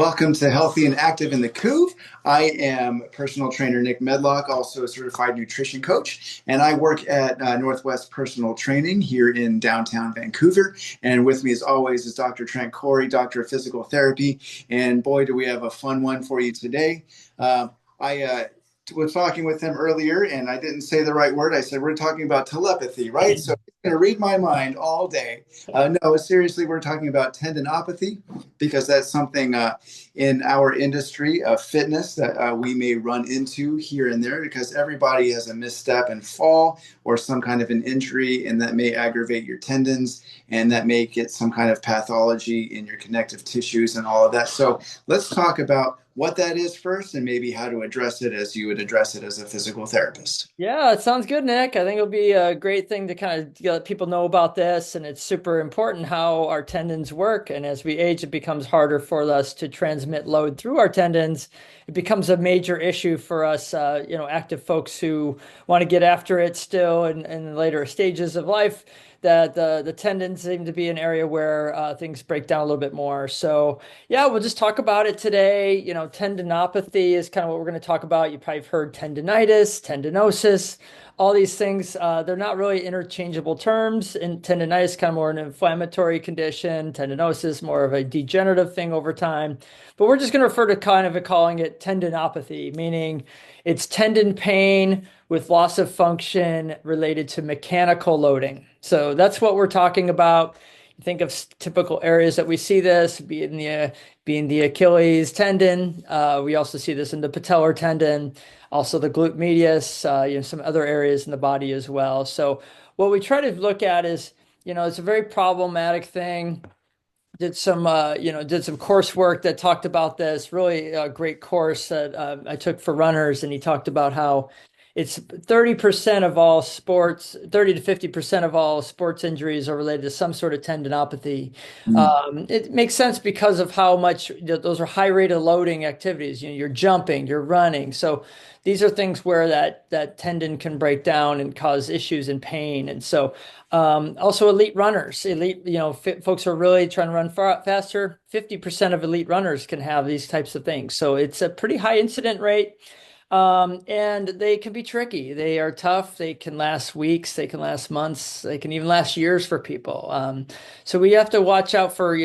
Welcome to Healthy and Active in the Couve. I am personal trainer Nick Medlock, also a certified nutrition coach, and I work at Northwest Personal Training here in downtown Vancouver. And with me, as always, is Dr. Trent Corey, Doctor of Physical Therapy. And boy, do we have a fun one for you today. I was talking with him earlier, and I didn't say the right word. I said we're talking about telepathy, right? So he's going to read my mind all day. No, seriously, we're talking about tendinopathy because that's something in our industry of fitness that we may run into here and there because everybody has a misstep and fall or some kind of an injury, and that may aggravate your tendons and that may get some kind of pathology in your connective tissues and all of that. So let's talk about what that is first and maybe how to address it as you would address it as a physical therapist. Yeah, it sounds good, Nick. I think it'll be a great thing to kind of let people know about this. And it's super important how our tendons work. And as we age, it becomes harder for us to transmit load through our tendons. It becomes a major issue for us, active folks who want to get after it still in later stages of life. That the tendons seem to be an area where things break down a little bit more. So yeah, we'll just talk about it today. Tendinopathy is kind of what we're going to talk about. You probably have heard tendinitis, tendinosis, all these things. They're not really interchangeable terms. And tendinitis kind of more an inflammatory condition. Tendinosis more of a degenerative thing over time. But we're just going to refer to kind of calling it tendinopathy, meaning it's tendon pain with loss of function related to mechanical loading. So that's what we're talking about. Think of typical areas that we see this, being the Achilles tendon. We also see this in the patellar tendon, also the glute medius, some other areas in the body as well. So what we try to look at is, it's a very problematic thing. Did some coursework that talked about this. Really a great course that I took for runners, and he talked about how it's 30% of all sports, 30 to 50% of all sports injuries are related to some sort of tendinopathy. Mm. It makes sense because of how much those are high rate of loading activities. You're jumping, you're running. So these are things where that tendon can break down and cause issues and pain. And so also elite runners, folks who are really trying to run faster. 50% of elite runners can have these types of things. So it's a pretty high incident rate. And they can be tricky. They are tough. They can last weeks. They can last months. They can even last years for people. So we have to watch out for,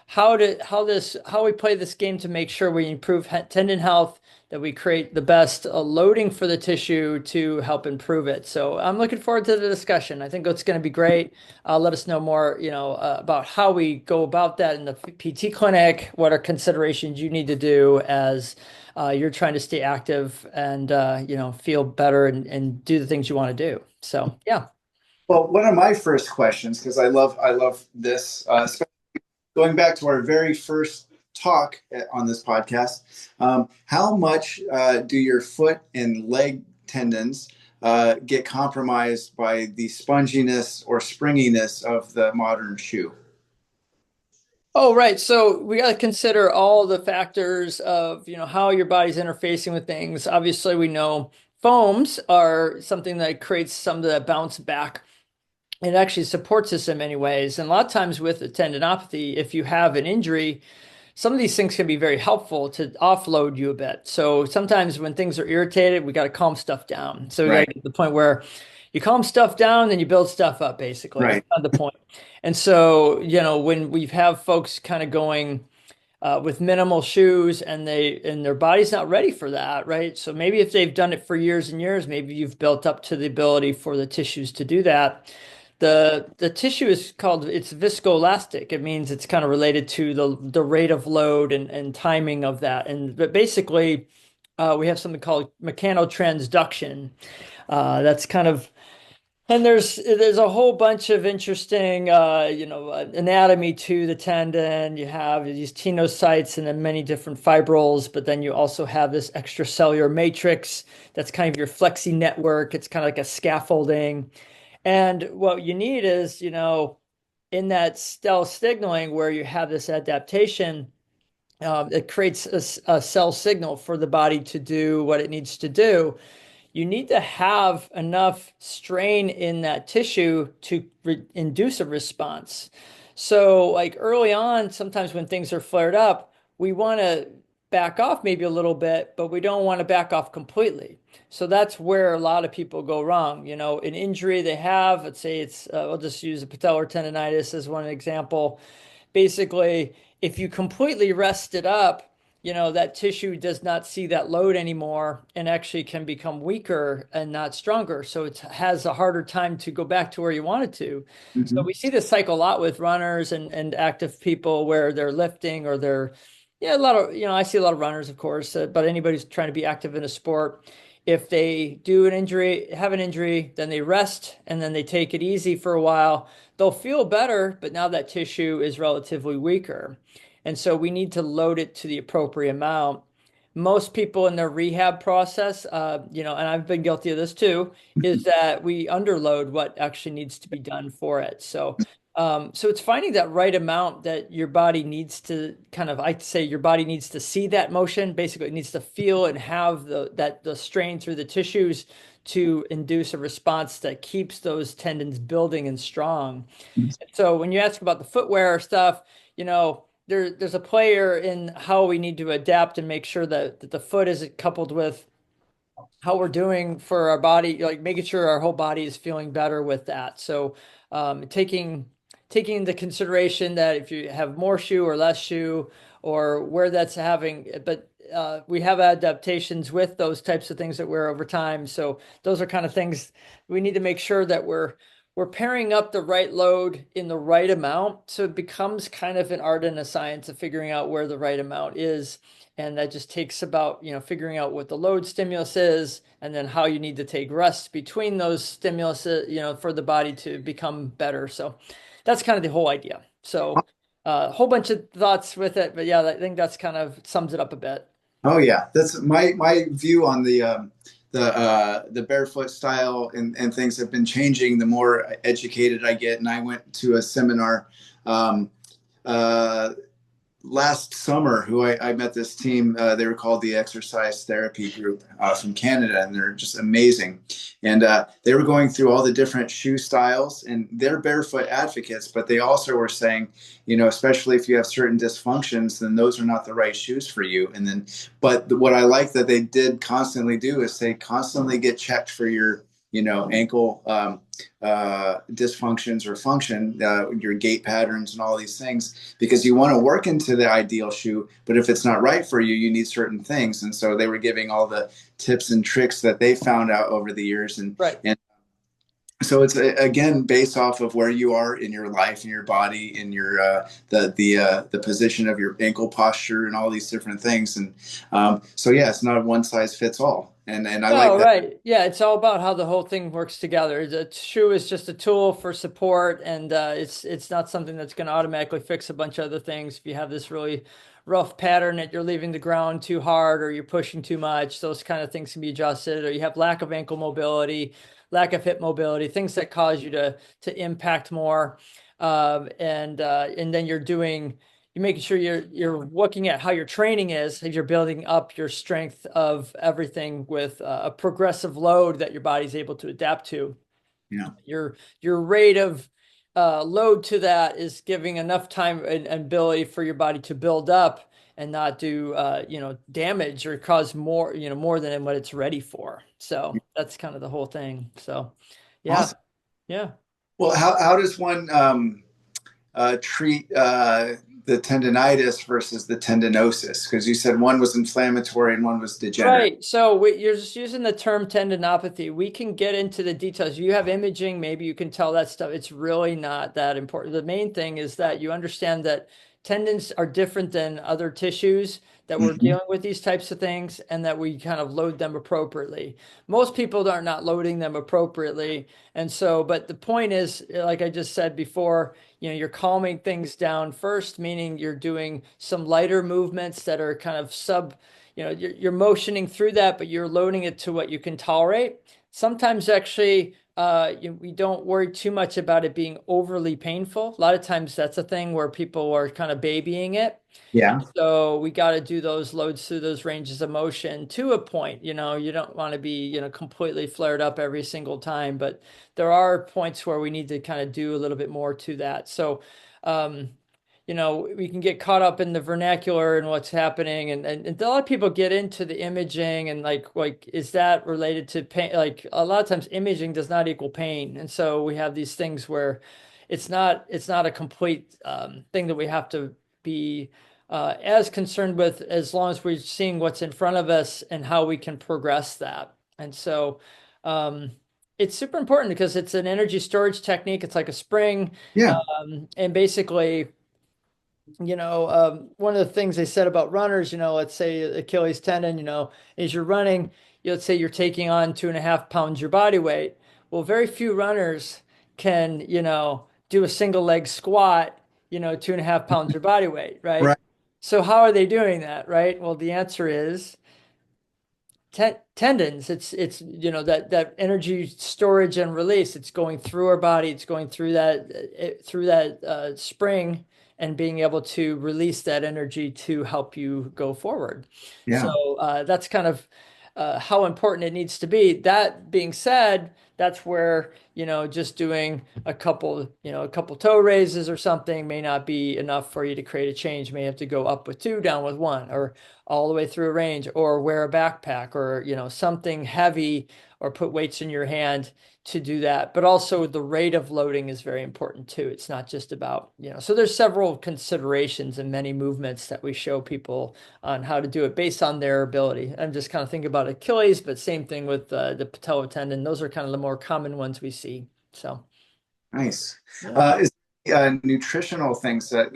how we play this game to make sure we improve tendon health, that we create the best loading for the tissue to help improve it. So I'm looking forward to the discussion. I think it's going to be great. Let us know more, about how we go about that in the PT clinic. What are considerations you need to do as you're trying to stay active and feel better and do the things you want to do. So yeah. Well, one of my first questions, because I love this, going back to our very first talk on this podcast, how much do your foot and leg tendons get compromised by the sponginess or springiness of the modern shoe? Oh, right. So we got to consider all the factors of, how your body's interfacing with things. Obviously, we know foams are something that creates some of that bounce back. It actually supports us in many ways. And a lot of times with a tendinopathy, if you have an injury, some of these things can be very helpful to offload you a bit. So sometimes when things are irritated, we got to calm stuff down. So we got to Right, get to the point where you calm stuff down, then you build stuff up, basically. That's right. kind of the point. And so, when we have folks kind of going with minimal shoes and their body's not ready for that, right? So maybe if they've done it for years and years, maybe you've built up to the ability for the tissues to do that. The tissue is called, it's viscoelastic. It means it's kind of related to the rate of load and timing of that. But basically, we have something called mechanotransduction. That's kind of, and there's a whole bunch of interesting anatomy to the tendon. You have these tenocytes and then many different fibrils, but then you also have this extracellular matrix that's kind of your flexi network. It's kind of like a scaffolding. And what you need is, in that cell signaling where you have this adaptation, it creates a cell signal for the body to do what it needs to do. You need to have enough strain in that tissue to induce a response. So, like early on, sometimes when things are flared up, we want to back off maybe a little bit, but we don't want to back off completely. So that's where a lot of people go wrong. You know, an injury they have, let's say it's, I'll just use a patellar tendonitis as one example. Basically, if you completely rest it up, you know, that tissue does not see that load anymore and actually can become weaker and not stronger. So it has a harder time to go back to where you want it to. So we Hmm. see this cycle a lot with runners and active people where they're lifting or they're, yeah, a lot of, you know, I see a lot of runners, of course, but anybody's trying to be active in a sport. If they do an injury, have an injury, then they rest and then they take it easy for a while, they'll feel better, but now that tissue is relatively weaker. And so we need to load it to the appropriate amount. Most people in their rehab process, you know, and I've been guilty of this too, is that we underload what actually needs to be done for it. So it's finding that right amount that your body needs to kind of, I'd say your body needs to see that motion. Basically, it needs to feel and have the strain through the tissues to induce a response that keeps those tendons building and strong. So when you ask about the footwear stuff, you know, there's a player in how we need to adapt and make sure that the foot is coupled with how we're doing for our body, like making sure our whole body is feeling better with that. So taking into consideration that if you have more shoe or less shoe or where that's having, but we have adaptations with those types of things that wear over time. So those are kind of things we need to make sure that we're pairing up the right load in the right amount. So it becomes kind of an art and a science of figuring out where the right amount is. And that just takes about, you know, figuring out what the load stimulus is and then how you need to take rest between those stimulus, you know, for the body to become better. So that's kind of the whole idea. So a whole bunch of thoughts with it, but yeah, I think that's kind of sums it up a bit. Oh yeah, that's my view on the barefoot style and things have been changing the more educated I get. And I went to a seminar um, uh, last summer who I met this team. They were called the Exercise Therapy Group from Canada, and they're just amazing. And they were going through all the different shoe styles, and they're barefoot advocates, but they also were saying, you know, especially if you have certain dysfunctions, then those are not the right shoes for you. And then, but what I like that they did constantly do is they constantly get checked for your, you know, ankle dysfunctions or function, your gait patterns and all these things, because you want to work into the ideal shoe, but if it's not right for you, you need certain things. And so they were giving all the tips and tricks that they found out over the years. Right. And so it's again based off of where you are in your life, in your body, in your the position of your ankle posture, and all these different things. And so yeah, it's not a one size fits all. And I like No, that. right. Yeah, it's all about how the whole thing works together. The shoe is just a tool for support, and it's not something that's going to automatically fix a bunch of other things. If you have this really rough pattern that you're leaving the ground too hard, or you're pushing too much, those kind of things can be adjusted. Or you have lack of ankle mobility, lack of hip mobility, things that cause you to impact more, and then you're making sure you're looking at how your training is if you're building up your strength of everything with a progressive load that your body's able to adapt to. Yeah. Your rate of load to that is giving enough time and ability for your body to build up and not do you know, damage or cause more, you know, more than what it's ready for. So that's kind of the whole thing. So yeah, Awesome. yeah. Well, how does one treat the tendonitis versus the tendinosis? Because you said one was inflammatory and one was degenerative. Right. So you're just using the term tendinopathy. We can get into the details. You have imaging, maybe you can tell that stuff. It's really not that important. The main thing is that you understand that tendons are different than other tissues, that we're Mm-hmm. dealing with these types of things, and that we kind of load them appropriately. Most people are not loading them appropriately. And so, but the point is, like I just said before, you know, you're calming things down first, meaning you're doing some lighter movements that are kind of you know, you're motioning through that, but you're loading it to what you can tolerate. Sometimes actually, we don't worry too much about it being overly painful. A lot of times that's a thing where people are kind of babying it. Yeah. So we got to do those loads through those ranges of motion to a point. You know, you don't want to be, you know, completely flared up every single time, but there are points where we need to kind of do a little bit more to that. So, um, we can get caught up in the vernacular and what's happening, and a lot of people get into the imaging and like is that related to pain? Like a lot of times imaging does not equal pain, and so we have these things where it's not a complete thing that we have to be as concerned with, as long as we're seeing what's in front of us and how we can progress that. And so um, it's super important because it's an energy storage technique. It's like a spring. Yeah. And basically, one of the things they said about runners, let's say Achilles tendon, as you're running, let's say you're taking on 2.5 pounds your body weight. Well, very few runners can, do a single leg squat, 2.5 pounds your body weight, right? Right. So how are they doing that, right? Well, the answer is tendons. It's that energy storage and release. It's going through our body. It's going through that spring and being able to release that energy to help you go forward. So Yeah. that's kind of how important it needs to be. That being said, that's where just doing a couple toe raises or something may not be enough for you to create a change. You may have to go up with two, down with one, or all the way through a range, or wear a backpack, or something heavy, or put weights in your hand to do that. But also the rate of loading is very important too. It's not just about, so there's several considerations and many movements that we show people on how to do it based on their ability. I'm just kind of thinking about Achilles, but same thing with the patellar tendon. Those are kind of the more common ones we see. So Nice. yeah. Is nutritional things that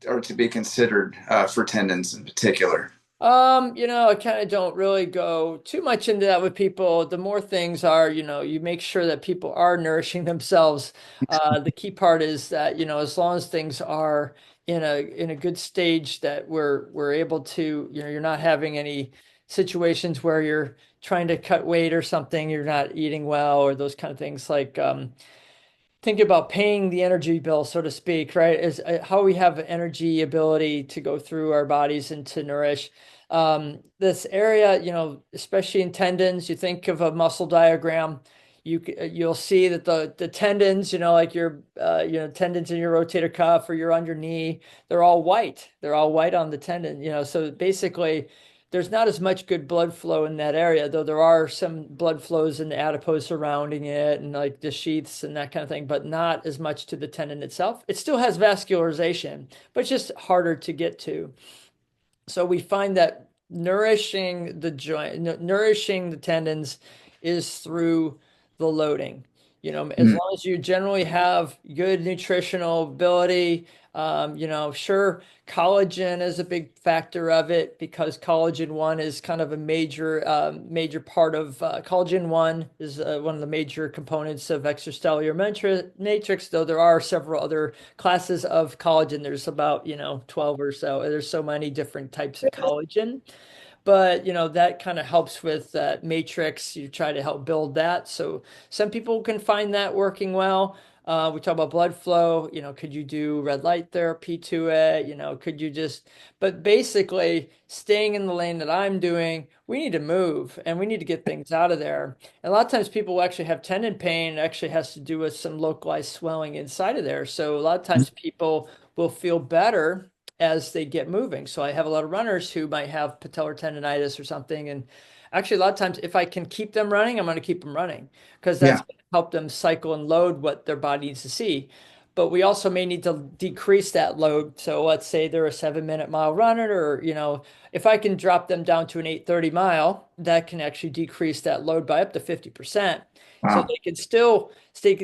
are to be considered for tendons in particular? I kind of don't really go too much into that with people. The more things are, you make sure that people are nourishing themselves. The key part is that, as long as things are in a good stage, that we're able to, you're not having any situations where you're trying to cut weight or something, you're not eating well, or those kind of things, like thinking about paying the energy bill, so to speak, right? Is how we have energy ability to go through our bodies and to nourish. This area, especially in tendons, you think of a muscle diagram, you'll see that the tendons, like your tendons in your rotator cuff or you're on your knee, they're all white. They're all white on the tendon, so basically there's not as much good blood flow in that area, though there are some blood flows in the adipose surrounding it and like the sheaths and that kind of thing, but not as much to the tendon itself. It still has vascularization, but it's just harder to get to. So we find that nourishing the joint, nourishing the tendons is through the loading. As Mm. long as you generally have good nutritional ability, sure, collagen is a big factor of it because collagen one is kind of a major part of collagen one is one of the major components of extracellular matrix, though there are several other classes of collagen. There's about, 12 or so. There's so many different types of collagen. But that kind of helps with that matrix. You try to help build that. So some people can find that working well. We talk about blood flow. Could you do red light therapy to it? Could you just, but basically staying in the lane that I'm doing, we need to move and we need to get things out of there. And a lot of times people will actually have tendon pain. It actually has to do with some localized swelling inside of there. So a lot of times people will feel better as they get moving. So I have a lot of runners who might have patellar tendonitis or something. And actually, a lot of times, if I can keep them running, I'm going to keep them running because that's Yeah. going to help them cycle and load what their body needs to see. But we also may need to decrease that load. So let's say they're a 7-minute mile runner, or, if I can drop them down to an 8:30 mile, that can actually decrease that load by up to 50%. So Wow. they can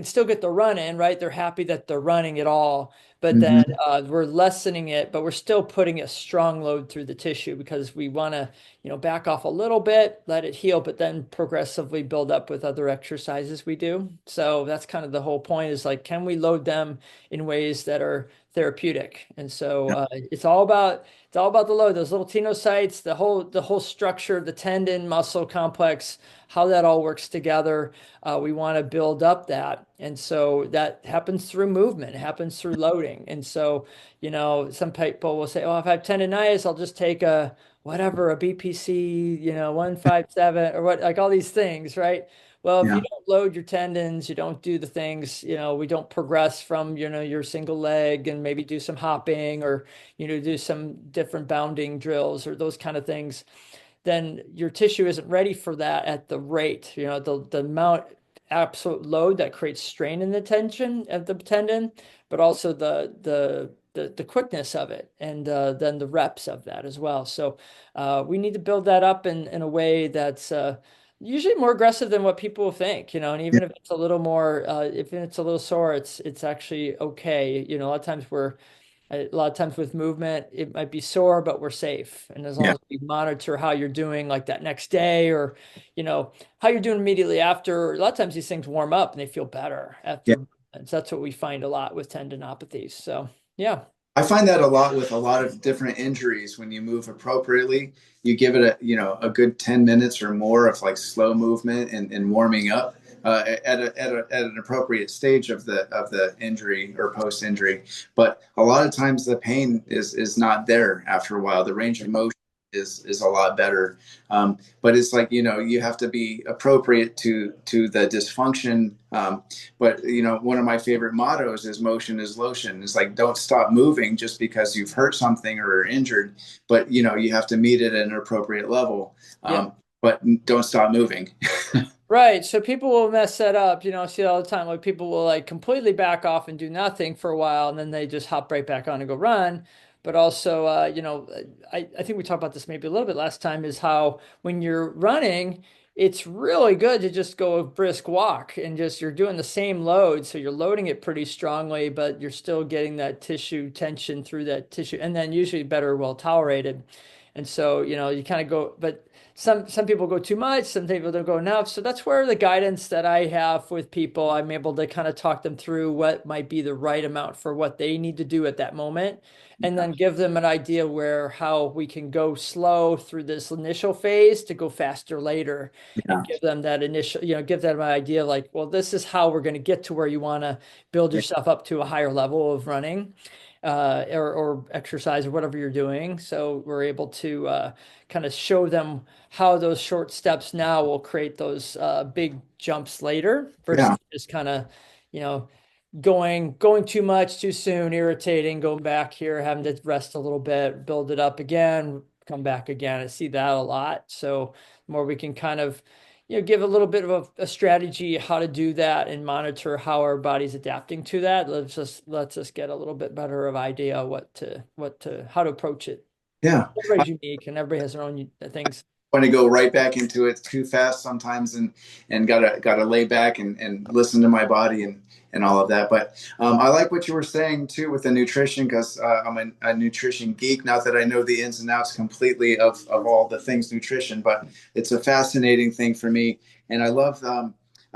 still get the run in, right? They're happy that they're running at all, but then Hmm. we're lessening it, but we're still putting a strong load through the tissue because we want to, back off a little bit, let it heal, but then progressively build up with other exercises we do. So that's kind of the whole point, is like, can we load them in ways that are therapeutic? And so it's all about the load, those little tenocytes, the whole structure, the tendon muscle complex, how that all works together. We want to build up that. And so that happens through movement, it happens through loading. And so, some people will say, oh, if I have tendonitis, I'll just take a BPC, 157 or what, like all these things, right? Well, if you Yeah. don't load your tendons, you don't do the things, we don't progress from, your single leg and maybe do some hopping or, do some different bounding drills or those kind of things, then your tissue isn't ready for that at the rate, the amount absolute load that creates strain in the tension of the tendon, but also the quickness of it and then the reps of that as well. So we need to build that up in a way that's usually more aggressive than what people think, and Yeah. even if it's a little more, if it's a little sore, it's actually okay. A lot of times with movement, it might be sore, but we're safe. And as long Yeah. as we monitor how you're doing like that next day or, how you're doing immediately after, a lot of times these things warm up and they feel better Yeah. after movements. That's what we find a lot with tendinopathies. So yeah. I find that a lot with a lot of different injuries. When you move appropriately, you give it a good 10 minutes or more of like slow movement and warming up at an appropriate stage of the injury or post injury. But a lot of times the pain is not there after a while. The range of motion is a lot better. But it's like, you have to be appropriate to the dysfunction. But one of my favorite mottos is motion is lotion. It's like, don't stop moving just because you've hurt something or are injured, but you have to meet it at an appropriate level. Yeah. But don't stop moving. Right. So people will mess that up. I see it all the time. Like people will like completely back off and do nothing for a while and then they just hop right back on and go run. But also, I think we talked about this maybe a little bit last time is how when you're running, it's really good to just go a brisk walk and just you're doing the same load. So you're loading it pretty strongly, but you're still getting that tissue tension through that tissue and then usually better well tolerated. And so, you kind of go, but some people go too much, some people don't go enough. So that's where the guidance that I have with people, I'm able to kind of talk them through what might be the right amount for what they need to do at that moment, and then give them an idea where how we can go slow through this initial phase to go faster later, and Yeah. give them that initial, give them an idea like, well, this is how we're going to get to where you want to build yourself up to a higher level of running. Or exercise or whatever you're doing. So we're able to kind of show them how those short steps now will create those big jumps later Yeah. versus just kind of, you know, going too much too soon, irritating, going back here, having to rest a little bit, build it up again, come back again. I see that a lot. So the more we can kind of, give a little bit of a strategy how to do that and monitor how our body's adapting to that. Lets us get a little bit better of idea how to approach it. Yeah. Everybody's unique and everybody has their own things. Want to go right back into it too fast sometimes, and gotta lay back and listen to my body and all of that. But I like what you were saying too with the nutrition, because I'm a nutrition geek. Not that I know the ins and outs completely of all the things nutrition, but it's a fascinating thing for me, and I love.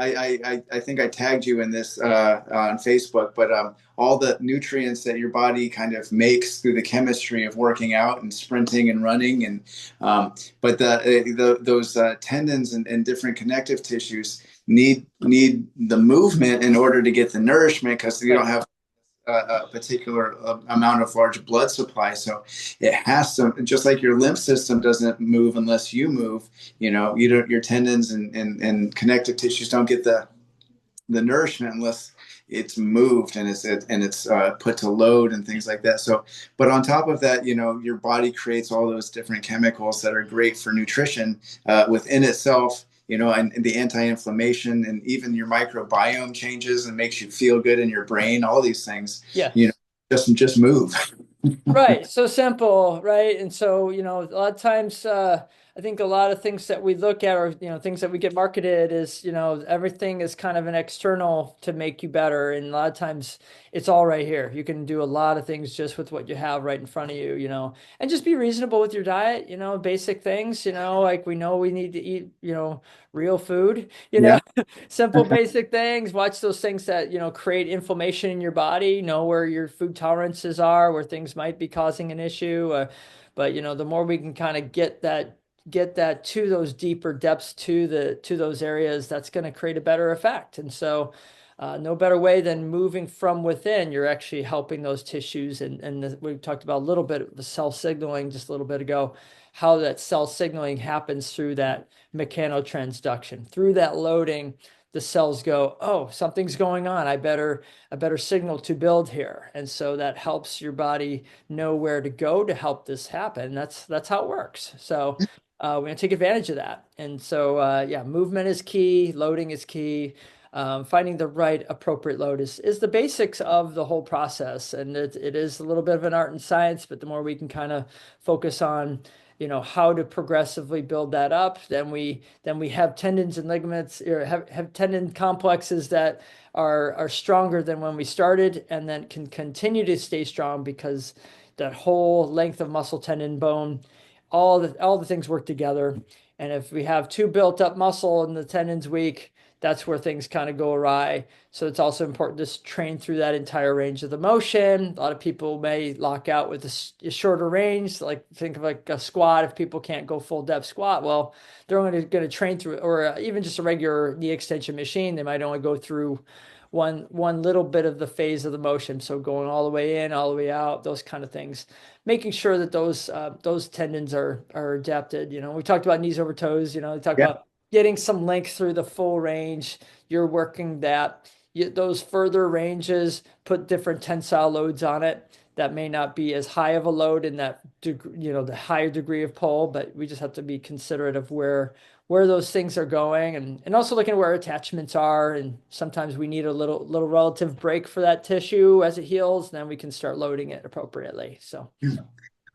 I think I tagged you in this on Facebook, but all the nutrients that your body kind of makes through the chemistry of working out and sprinting and running, and but those tendons and different connective tissues need the movement in order to get the nourishment, because you Right. don't have a particular amount of large blood supply. So it has to, just like your lymph system doesn't move unless you move, you don't, your tendons and connective tissues don't get the nourishment unless it's moved and it's put to load and things like that. So, but on top of that, your body creates all those different chemicals that are great for nutrition within itself. And the anti-inflammation, and even your microbiome changes and makes you feel good in your brain. All these things, Yes. just move. Right. So simple, right? And so, a lot of times, I think a lot of things that we look at or, things that we get marketed is, everything is kind of an external to make you better. And a lot of times it's all right here. You can do a lot of things just with what you have right in front of you, and just be reasonable with your diet, basic things, like we know we need to eat, real food, Yeah, simple, basic things. Watch those things that, create inflammation in your body, know where your food tolerances are, where things might be causing an issue. But, the more we can kind of get that to those deeper depths to those areas, that's going to create a better effect. And so, no better way than moving from within. You're actually helping those tissues. And we talked about a little bit of the cell signaling just a little bit ago, how that cell signaling happens through that mechanotransduction, through that loading, the cells go, oh, something's going on. I better signal to build here. And so that helps your body know where to go to help this happen. That's how it works. So we're going to take advantage of that. And so, yeah, movement is key, loading is key. Finding the right appropriate load is the basics of the whole process. And it is a little bit of an art and science, but the more we can kind of focus on, how to progressively build that up, then we have tendons and ligaments, or have tendon complexes that are stronger than when we started, and then can continue to stay strong because that whole length of muscle, tendon, bone, all the things work together. And if we have too built up muscle and the tendon's weak, that's where things kind of go awry. So it's also important to train through that entire range of the motion. A lot of people may lock out with a shorter range, like think of like a squat. If people can't go full depth squat, well, they're only going to train through, or even just a regular knee extension machine, they might only go through one little bit of the phase of the motion. So going all the way in, all the way out, those kind of things, making sure that those tendons are adapted. We talked about knees over toes. We talked Yeah. about getting some length through the full range. You're working that. Those further ranges put different tensile loads on it that may not be as high of a load in that the higher degree of pull, but we just have to be considerate of where those things are going, and also looking at where attachments are. And sometimes we need a little relative break for that tissue as it heals, and then we can start loading it appropriately. So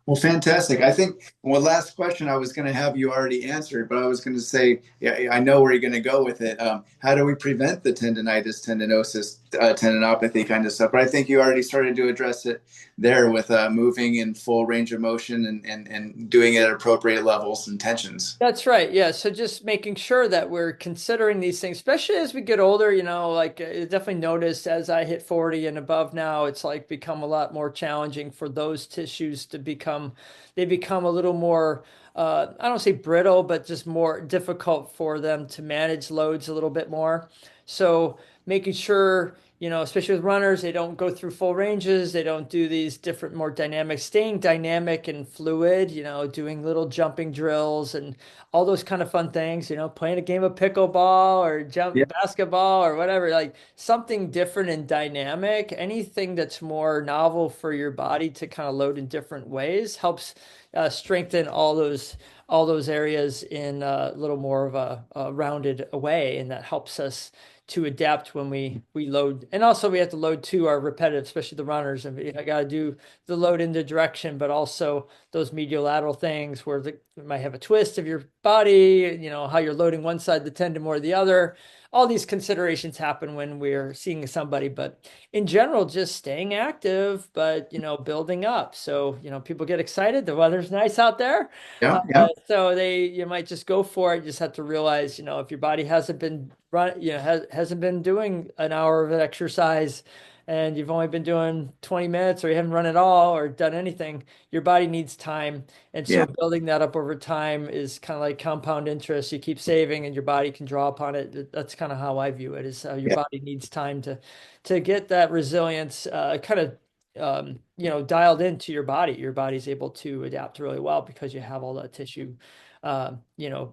Well, fantastic. I think one last question I was going to have you already answered, but I was going to say, yeah, I know where you're going to go with it. How do we prevent the tendonitis, tendinosis, tendinopathy kind of stuff? But I think you already started to address it there with moving in full range of motion and doing it at appropriate levels and tensions. that's right. Yeah. So just making sure that we're considering these things, especially as we get older, like I definitely noticed as I hit 40 and above now, it's like become a lot more challenging for those tissues they become a little more, I don't say brittle, but just more difficult for them to manage loads a little bit more. So making sure, especially with runners, they don't go through full ranges. They don't do these different, more dynamic, staying dynamic and fluid, doing little jumping drills and all those kind of fun things, playing a game of pickleball or Yeah. jump basketball or whatever, like something different and dynamic. Anything that's more novel for your body to kind of load in different ways helps strengthen all those areas in a little more of a rounded way, and that helps us to adapt when we load. And also we have to load to our repetitive, especially the runners. And I got to do the load in the direction, but also those medial lateral things where you might have a twist of your body, how you're loading one side of the tendon more the other. All these considerations happen when we're seeing somebody, but in general, just staying active, but building up. So, people get excited. The weather's nice out there. Yeah. Yeah. So you might just go for it. You just have to realize, if your body hasn't been hasn't been doing an hour of an exercise, and you've only been doing 20 minutes, or you haven't run at all or done anything, your body needs time. And so Yeah. building that up over time is kind of like compound interest. You keep saving and your body can draw upon it. That's kind of how I view it, is your Yeah. body needs time to get that resilience kind of dialed into your body. Your body's able to adapt really well because you have all that tissue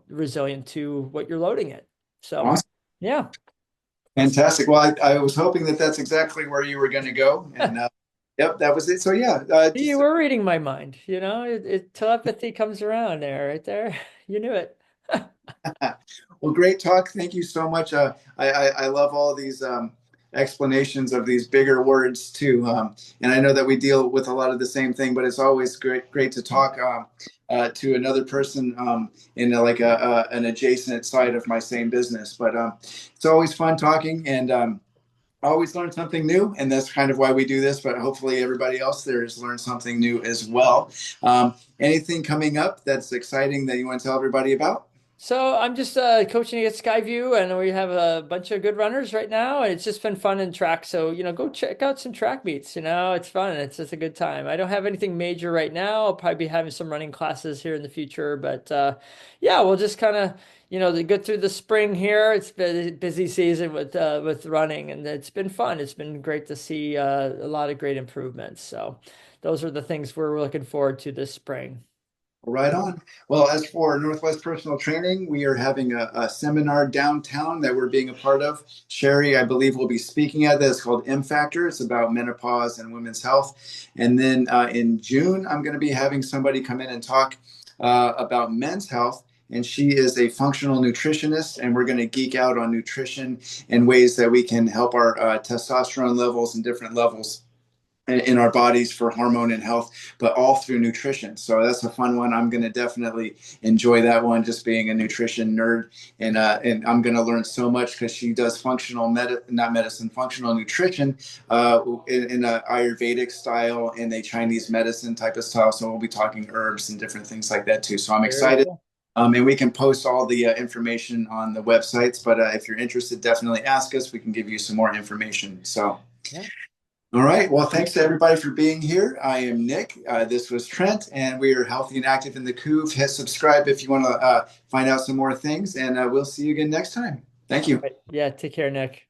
resilient to what you're loading it. So Awesome. yeah. Fantastic. Well, I was hoping that that's exactly where you were going to go. And yep, that was it. So, yeah, You were reading my mind, telepathy comes around there, right there. You knew it. well, great talk. Thank you so much. I love all these explanations of these bigger words too. And I know that we deal with a lot of the same thing, but it's always great to talk to another person in an adjacent side of my same business. But it's always fun talking, and I always learn something new, and that's kind of why we do this. But hopefully, everybody else there has learned something new as well. Anything coming up that's exciting that you want to tell everybody about? So I'm just coaching at Skyview, and we have a bunch of good runners right now, and it's just been fun in track. So go check out some track meets. It's fun. It's just a good time. I don't have anything major right now. I'll probably be having some running classes here in the future, but yeah, we'll just kind of get through the spring here. It's been a busy season with running, and it's been fun. It's been great to see a lot of great improvements. So those are the things we're looking forward to this spring. Right on. Well, as for Northwest Personal Training, we are having a seminar downtown that we're being a part of. Sherry, I believe, will be speaking at this. It's called M Factor. It's about menopause and women's health. And then in June, I'm going to be having somebody come in and talk about men's health. And she is a functional nutritionist, and we're going to geek out on nutrition and ways that we can help our testosterone levels and different levels in our bodies for hormone and health, but all through nutrition. So that's a fun one. I'm going to definitely enjoy that one, just being a nutrition nerd, and I'm going to learn so much because she does not medicine, functional nutrition in a Ayurvedic style and a Chinese medicine type of style. So we'll be talking herbs and different things like that too. So I'm Very excited. cool. And we can post all the information on the websites, but if you're interested, definitely ask us. We can give you some more information. So Yeah. all right. Well, thanks to everybody for being here. I am Nick. This was Trent, and we are healthy and active in the Couve. Hit subscribe if you want to find out some more things, and we'll see you again next time. Thank All you. right. Yeah. Take care, Nick.